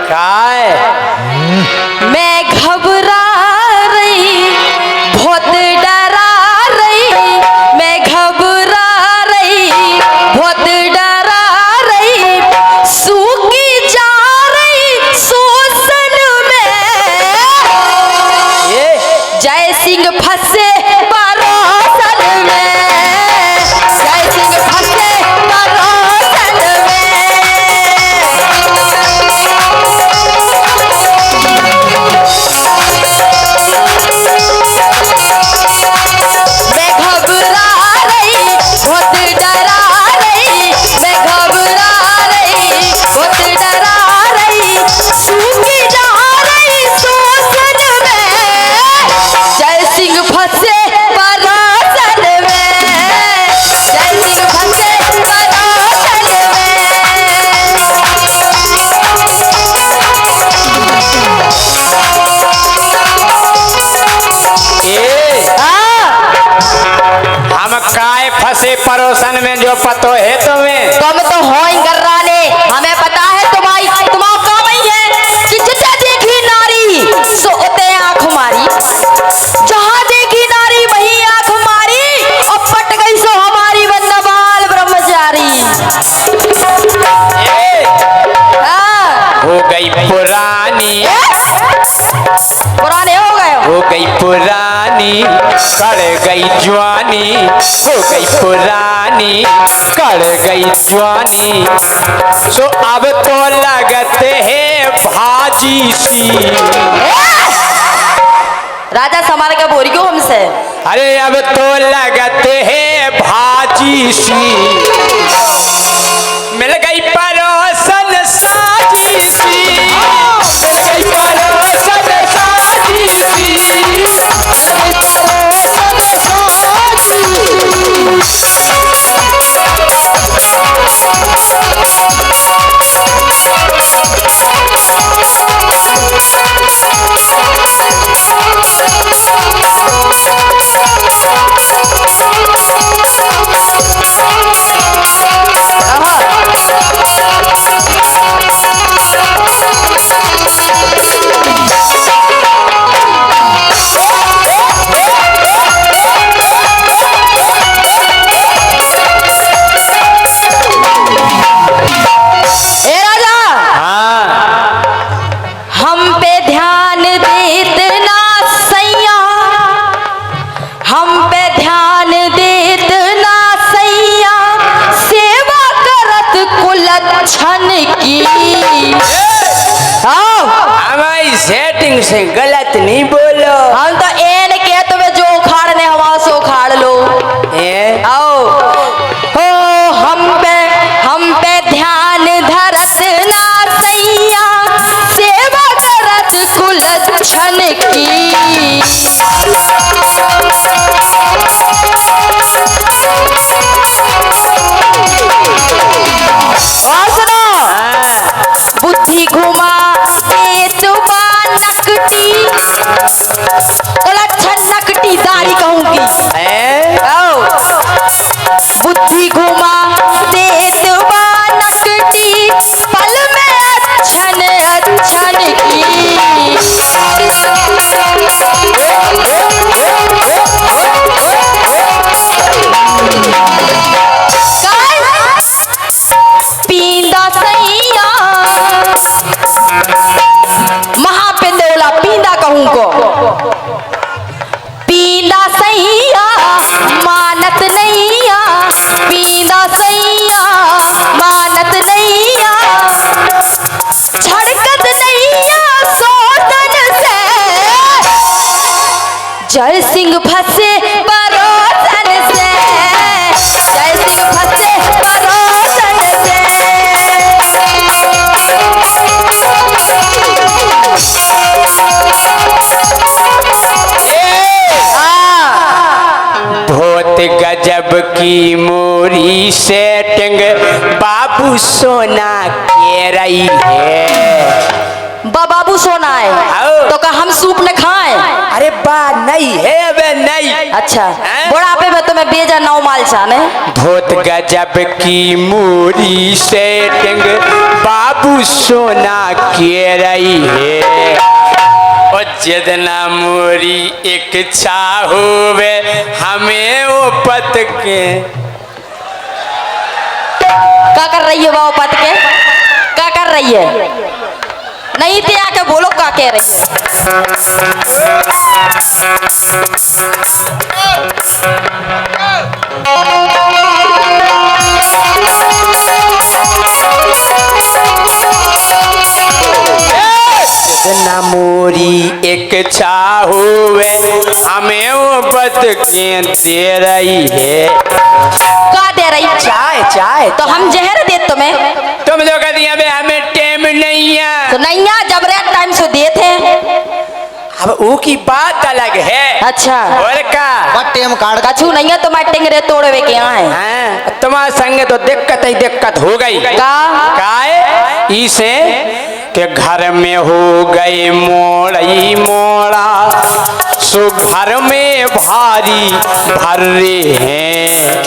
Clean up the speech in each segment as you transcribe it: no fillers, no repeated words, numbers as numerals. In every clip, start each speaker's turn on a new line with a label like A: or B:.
A: काय
B: मैं घबरा रही, बहुत डरा रही, मैं घबरा रही, बहुत डरा रही, सूखी जा रही शोषण में। जय सिंह फंसे परोसन में, जय सिंह फंसे परोसन में। मैं घबरा रही, बहुत डरा रही, मैं घबरा रही, बहुत डरा रही, सूखी जा रही शोषण में। जय सिंह फंसे परोसन में, जय सिंह फंसे परोसन में।
A: हम काय फंसे परोसन में जो पतो है तुम्हें?
B: तुम तो हो ही गर्राने, हमें पता है तुम्हारी काम ही है कि जिसे देखी नारी सो उते आंख मारी, जहां देखी नारी वही आंख मारी, और पट गई सो हमारी वंदबाल ब्रह्मचारी।
A: हो गई पुरानी,
B: पुराने हो
A: गई पुरानी, कड़ गई जवानी, हो गई पुरानी, कड़ गई जवानी, सो अब तो लगते है भाजी सी।
B: राजा समार का बोरी क्यों हमसे?
A: अरे अब तो लगते है भाजी सी, मिल गई परोसन साजी सी, मिल गई परोसन साजी सी, मिल गई परोसन साजी। सेटिंग से गलत नहीं बोलो,
B: हम तो एन के तुम्हें जो उखाड़ने हवा सो उखाड़ लो। आओ हो हम पे ध्यान धरत ना सैया, सेवा करत कुलच्छन की। बुद्धि घुमा नकटी दारी कहूंगी, बुद्धि घुमा देत बा नकटी, पल में अच्छन अच्छन की। पींदा सैया महापिंदोला पींदा कहूं को, पींदा सैया मानत नैया, पींदा सैया मानत नैया, छड़कत नैया सोतन से। जय सिंह फंसे परोसन से, जय सिंह फंसे परोसन से।
A: गजब की मोरी सेटिंग बाबू सोना के रही है,
B: बा बाबू सोना है
A: आओ।
B: तो का हम सूप न खाएं?
A: अरे बा नहीं है बे नहीं।
B: अच्छा
A: हैं?
B: बुढ़ापे में तुम्हें बेजा नौ माल चाने।
A: बहुत गजब की मूरी सेटिंग बाबू सोना के रही है। और जितना मूरी इच्छा होवे हमें वो पत के।
B: क्या कर रही है बाबू पत के? क्या कर रही है? नहीं थे आके बोलो क्या कह रही है?
A: जितना मूरी इच्छा होवे हमें वो पत के दे रही है।
B: क्या दे रही?
A: चाय चाय
B: तो हम जहर दे तुम्हें।
A: तुम जो कह दिया बे हमें टाइम नहीं है।
B: तो नहीं आ जब रेट टाइम से दे थे।
A: अब वो की बात अलग है।
B: अच्छा
A: और का
C: टेम कार्ड
B: कछु नहीं है तुम्हारे टिंगरे तोड़वे के यहाँ है।
A: हाँ, तुम्हारे संगे तो दिक्कत ही दिक्कत हो गई।
B: का
A: काय इसे के घर में हो गए मोड़ई मोड़ा सो घर में भारी भर रहे हैं।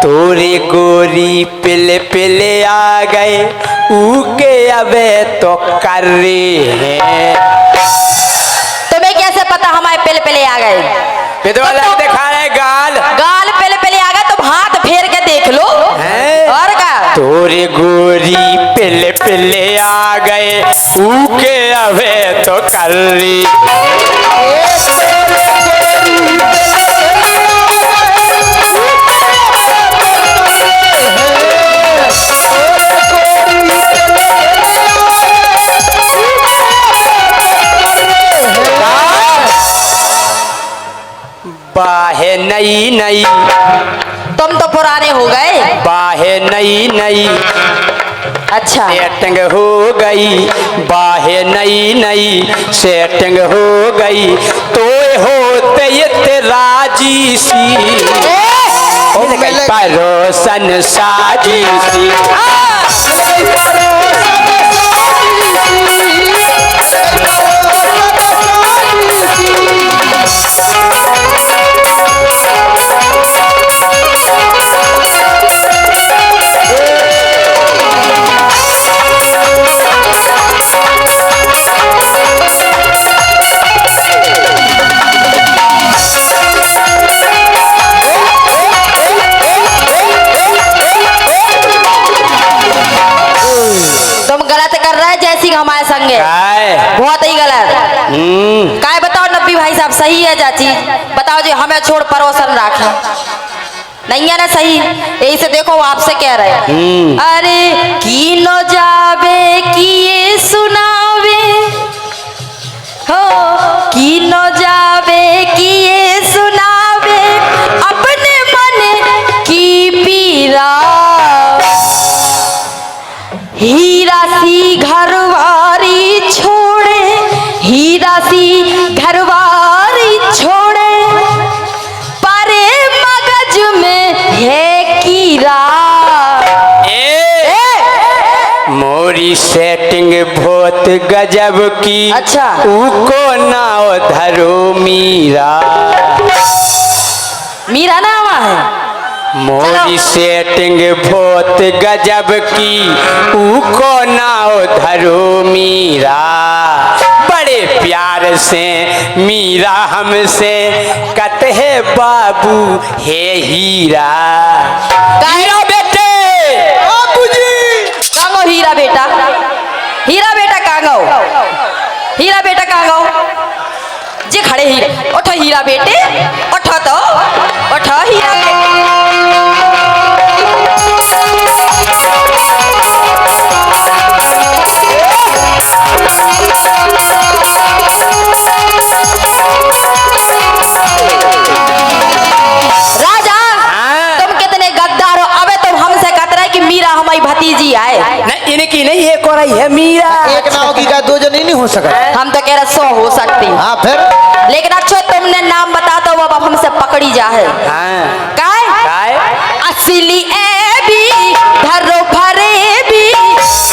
A: तोरे गोरी पिले पिले आ गए ऊके अबे तो कर रहे हैं।
B: तुम्हें कैसे पता हमारे पहले पहले आ गए?
A: विधवा लग दिखा रहे गाल
B: गाल पहले पहले आ गए तो हाथ फेर के देख लो।
A: हैं?
B: और का
A: तोरे गोरी पिले पिले आ गए ऊके अबे तो कर रही। बाहे नई नई
B: तुम तो पुराने हो गए।
A: बाहे नई नई
B: अच्छा
A: सेटिंग हो गई। बाहे नई नई सेटिंग हो गई तो होते ये राजी सी परोसन साजी सी।
B: तुम गलत कर रहे जैसी हमारे संगे।
A: काय
B: बहुत ही गलत। काय बताओ नब्बी भाई साहब सही है चाची? बताओ जी हमें छोड़ परोसन राखे नहीं है ना सही? यही से देखो वो आपसे कह रहे हैं। अरे की नो जावे किए सुनावे हो की नो जावे किए सुनावे अपने मन की पीरा। हीरा सी घरवारी छोड़े हीरा सी घरवारी छोड़े परे मगज में है कीरा।
A: मोरी सेटिंग बहुत गजब की।
B: अच्छा।
A: उको नाव धरो मीरा।
B: मीरा नाम है।
A: मोरी सेटिंग बहुत गजब की उको नाव धरो मीरा। बड़े प्यार से मीरा हमसे कहते है बाबू हे हीरा। हीरा बेटे
B: कांगो हीरा बेटा। हीरा बेटा कांगो। हीरा बेटा कांगो जे खड़े हीरा उठो हीरा बेटे उठो तो उठो हीरा बेटे। राजा तुम कितने गद्दार हो। अबे तुम हमसे कहते रहे कि मीरा हमारी भतीजी आए।
A: नहीं इनकी नहीं एक और आई है मीरा।
C: एक ना होगी का दो जनी नहीं हो सका।
B: हम तो कह रहे 100 हो सकती।
C: हाँ फिर
B: लेकिन अच्छो तुमने नाम बता दो बाबा हमसे पकड़ी जा है।
A: हाँ
B: काय
A: काय
B: असली ए भी धरो फरे भी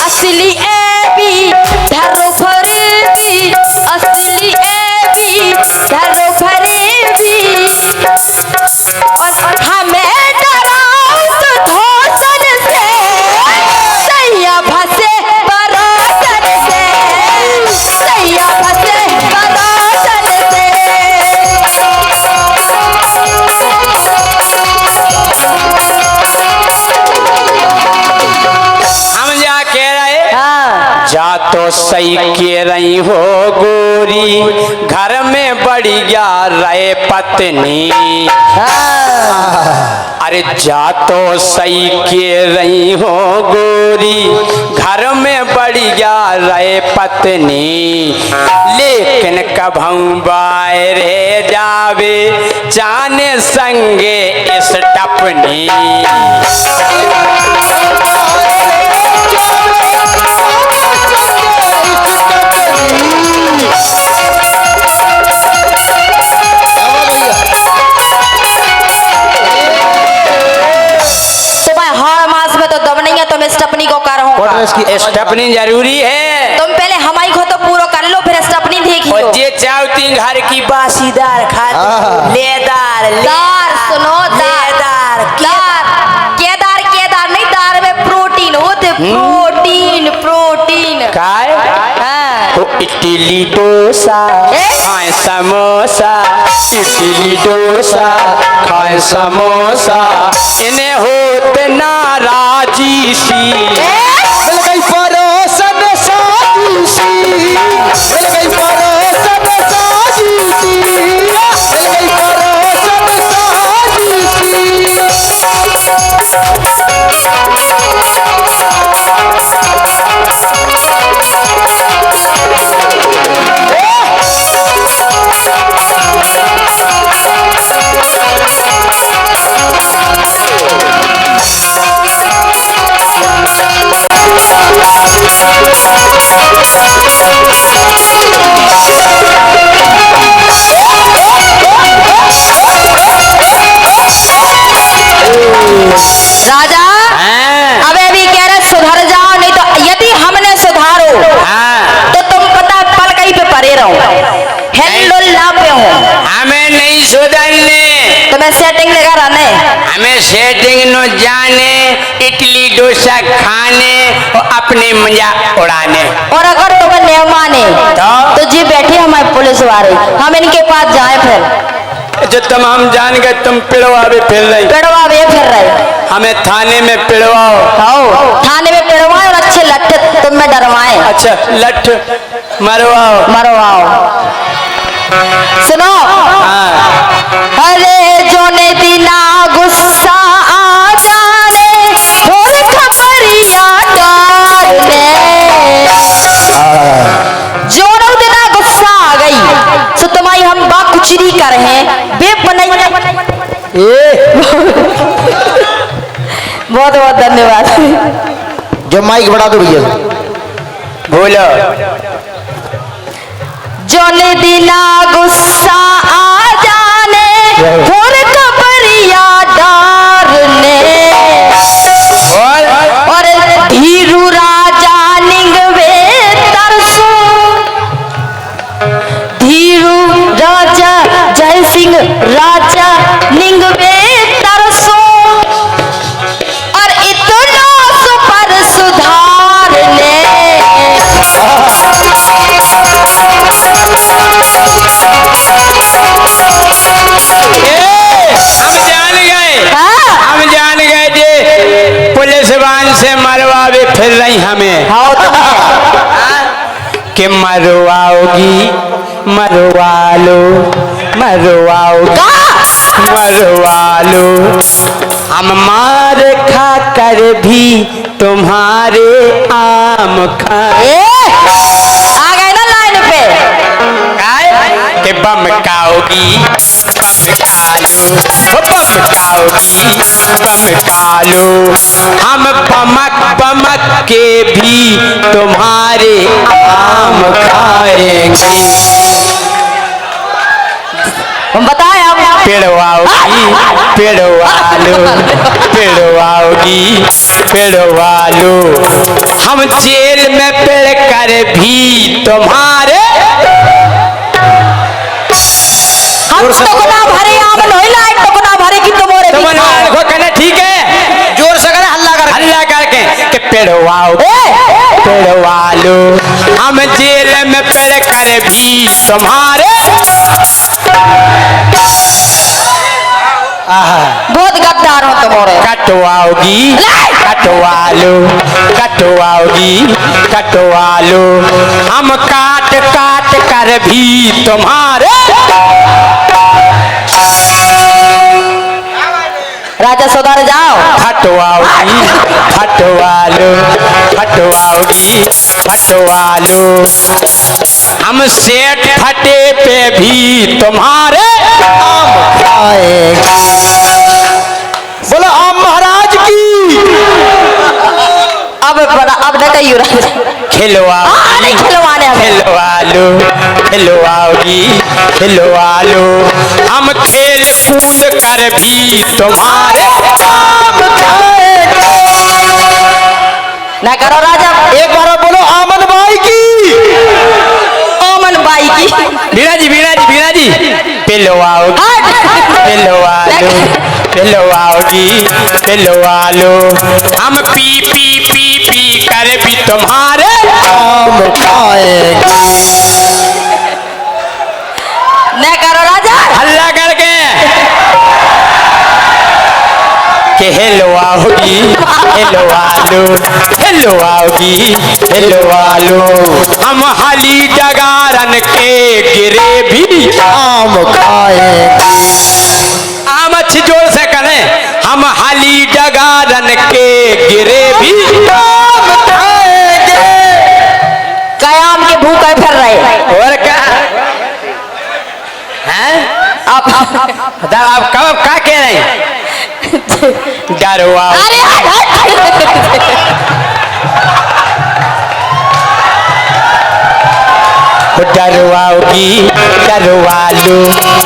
B: असली ए भी धरो फरे
A: तो सही के रही हो गोरी, घर में बढ़िया रहे पत्नी। अरे जा तो सही के रही हो गोरी, घर में बढ़िया रहे पत्नी। लेकिन कभू बाहरे जावे जाने संगे इस टपनी।
B: स्टपनी को कर
A: स्टपनी जरूरी है।
B: तुम पहले हमारी को तो पूरा कर लो, फिर स्टपनी देखियो।
A: और जे चाहती घर की बासीदार खाती लेदार
B: दार सुनो दार केदार केदार नहीं, दार में प्रोटीन होते, प्रोटीन प्रोटीन
A: काय। तो इडली डोसा खाए समोसा, इडली डोसा खाए समोसा, इन्हें होते नाराजी सी।
C: मिल गई परोसन साजी सी, मिल गई परोसन साजी सी, मिल गई परोसन साजी
B: राजा अब अभी कह रहे सुधर जाओ, नहीं तो यदि हमने सुधारो तो तुम पता पल कहीं पे परे रहो, हेल्ला पे हो।
A: हमें नहीं सुधरने,
B: तुम्हें सेटिंग लगा रहने,
A: हमें सेटिंग न जाने, इडली डोसा खाने और अपने मजा उड़ाने।
B: और अगर तुम्हें नहीं माने तो जी बैठे हमारे पुलिस वाले, हम इनके पास जाए फिर।
A: जो तुम हम जान गए तुम पिड़वावे फिर रही,
B: पिड़वावे फिर रहे,
A: हमें थाने में पिड़वाओ।
B: थाने में पिड़वाए और अच्छे लट्ठे तुम में डरवाए।
A: अच्छा लठ मरवाओ
B: मरवाओ। सुनो अरे जोने दिना गुस्सा आ जाने, और खबरिया डालने। जोनो दिना गुस्सा आ गई तो तुम्हारी हम बाकुचरी कर हैं बेपनाई। बहुत बहुत धन्यवाद।
C: जो माइक बढ़ा दो भैया।
A: बोलो
B: जोने दिना गुस्सा आ जाने, और खबरिया डारने। और धीरू राजा निंगवे तरसो, धीरू राजा जय सिंह राजा निंगवे तरसो। और इतना सुपर सुधारने।
A: हम जान गए जे पुलिस वाहन से मरवावे फिर रही हमें। कि मरवाओगी मरवा लो, मरवाओगी मरवा लो, हम मार खा कर भी तुम्हारे आम खाए।
B: आ गए ना लाइन पे।
A: कि बम खाओगी बम खा लो, बम खाओगी बम खा लो, हम बमक बमक के भी तुम्हारे आम खाएंगे।
B: हम बताए हम
A: पिड़वाओगी पिड़वा लो, पिड़वाओगी पिड़वा लो, हम जेल में पिड़ कर भी तुम्हारे।
B: हम तो गुना भरे आम नहीं लाए, तो गुना भरे की तुम्हारे भी खाओ।
A: कहना ठीक है,
C: जोर से करे हल्ला
A: करके कि पिड़वाओगी पिड़वा लो, हम जेल में पिड़ कर भी तुम्हारे।
B: बहुत गद्दार हो तुम और
A: कटवाओगी कटवा लो कटवाओगी कटवा लो हम काट काट कर भी तुम्हारे
B: राजा सुधर जाओ।
A: फटवाओगी फटवा लो फटवाओगी फटवा लो हम सेठ फटे पे भी तुम्हारे
C: बोलो आम महाराज की।
B: अब न कहियो राजा
A: खिलवा
B: नहीं खिलवाने हमें।
A: खिलवा लो खिलवाओगी खिलवा लो हम खेल कूद कर भी तुम्हारे
B: ना करो राजा।
C: एक बार और बोलो आमन भाई की।
B: ओमन बाई की।
A: बीना जी पिलवाओगी पिलवा लो पिलवाओगी पिलवा लो हम पी पी पी पी कर भी तुम्हारे
C: आम खाएंगे।
B: ना करो राजा।
A: हल्ला करके के हिलवाओगी हिलवा लो हिलवाओगी हिलवा लो हम हाली डगारन के गिरे भी
C: आम खाएंगे।
A: आम अच्छी जोर से करें हम हाली डगारन के गिरे भी
C: आम खाएंगे।
B: कयाम के भूखे फिर रहे
A: और क्या हैं आप कब क्या कह रहे हैं डरवा
B: अरे
A: डरवाओगी डरवा लो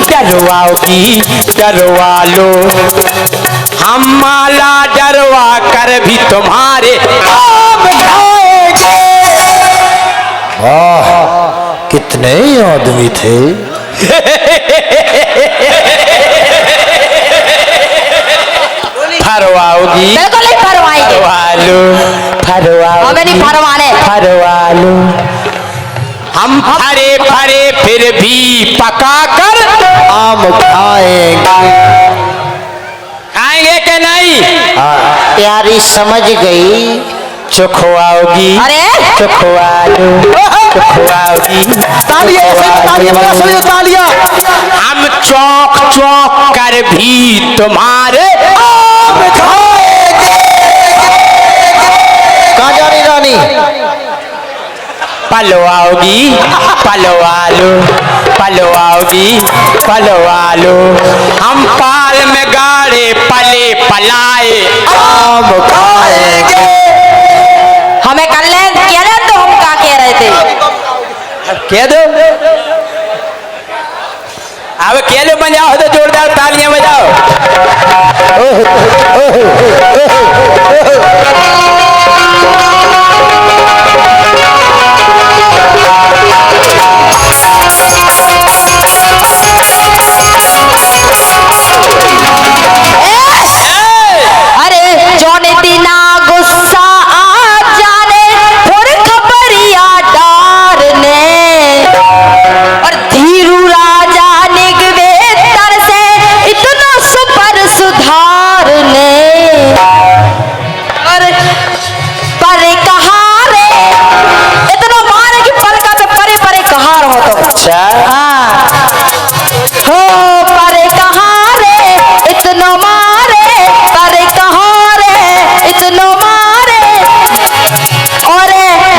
A: डरवाओगी डरवा लो हम माला डरवा कर भी तुम्हारे आम खाएंगे।
C: वाह कितने आदमी थे।
A: फरवाओगी
B: बिल्कुल नहीं फरमाएंगे।
A: फरवालो फरवाओगी
B: हमें नहीं फरमाने।
A: फरवालो हम फरे फरे फिर भी पका कर
C: आम खाएंगे।
A: खाएंगे कि नहीं
C: प्यारी समझ गई।
A: चुखवाओगी
B: अरे
A: चुखवालो चुखवाओगी
C: तालियां तालियां बड़ा सुनिए तालियां।
A: हम चौक चौक कर भी तुम्हारे
C: आम खाएंगे। कहाँ जा रही रानी।
A: पलवाओगी पलवालो पलवाओगी पलवालो हम पाल में गाड़े पले पलाए
C: आम खाएंगे।
B: हमें कर ले कह रहे तो हम क्या कह रहे थे।
A: कह दो अब कह लो बजाओ तो जोरदार तालियां बजाओ।
B: अरे जौने दिना गुस्सा आ जाने फुर खबरिया डारने और धीरू राजा निगवे तर से इतना सुपर सुधारने और पर कहारे इतना मारे कि पलका पे परे परे कहार हो तो
A: अच्छा
B: हाँ हो परे कहारे इतना मारे परे कहारे इतना मारे और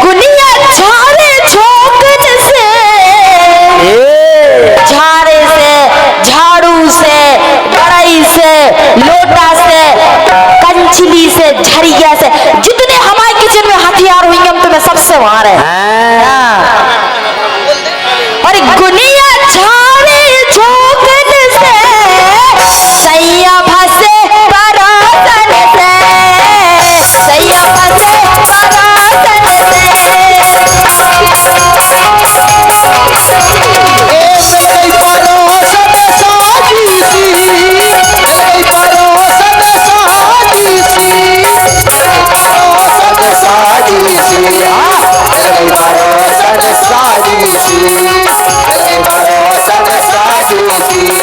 B: गुनिया झाड़े झोंकन से झाड़े से झाड़ू से कड़ाई से लोटा से कंचली से झरिया से जितने हमारे किचन में हथियार हुई हम तुम्हें सबसे मार है। हाँ। और गुनिया झाड़े झोंकन से सैया फंसे परासन से सैया फंसे परासन से
C: साजी